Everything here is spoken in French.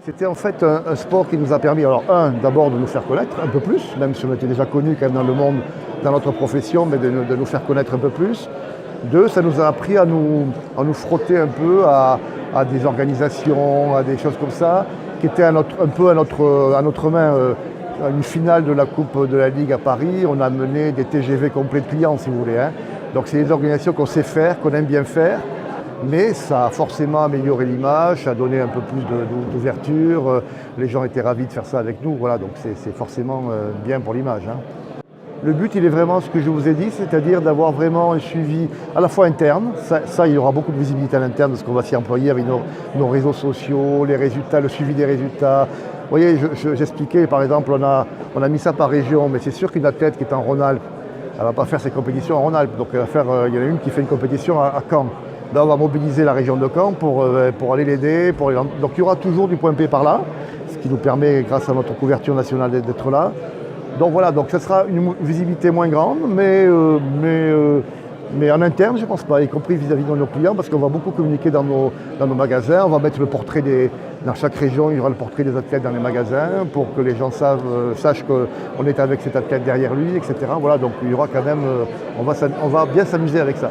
C'était en fait un sport qui nous a permis, alors d'abord de nous faire connaître un peu plus, même si on était déjà connus quand même dans le monde, dans notre profession, mais de nous faire connaître un peu plus. Deux, ça nous a appris à nous frotter un peu à des organisations, à des choses comme ça, qui étaient un peu à notre main. À une finale de la Coupe de la Ligue à Paris, on a mené des TGV complets de clients, si vous voulez, hein. Donc c'est des organisations qu'on sait faire, qu'on aime bien faire, mais ça a forcément amélioré l'image, ça a donné un peu plus d'ouverture. Les gens étaient ravis de faire ça avec nous, voilà, donc c'est forcément bien pour l'image, hein. Le but, il est vraiment ce que je vous ai dit, c'est-à-dire d'avoir vraiment un suivi à la fois interne. Ça, il y aura beaucoup de visibilité à l'interne parce qu'on va s'y employer avec nos réseaux sociaux, les résultats, le suivi des résultats. Vous voyez, j'expliquais, par exemple, on a mis ça par région, mais c'est sûr qu'une athlète qui est en Rhône-Alpes, elle ne va pas faire ses compétitions en Rhône-Alpes. Donc, il y en a une qui fait une compétition à Caen. Là, on va mobiliser la région de Caen pour aller l'aider. Donc, il y aura toujours du point P par là, ce qui nous permet, grâce à notre couverture nationale, d'être là. Donc voilà, donc ça sera une visibilité moins grande, mais en interne, je ne pense pas, y compris vis-à-vis de nos clients, parce qu'on va beaucoup communiquer dans nos magasins. On va mettre le portrait dans chaque région, il y aura le portrait des athlètes dans les magasins pour que les gens sachent qu'on est avec cet athlète derrière lui, etc. Voilà, donc il y aura quand même, on va bien s'amuser avec ça.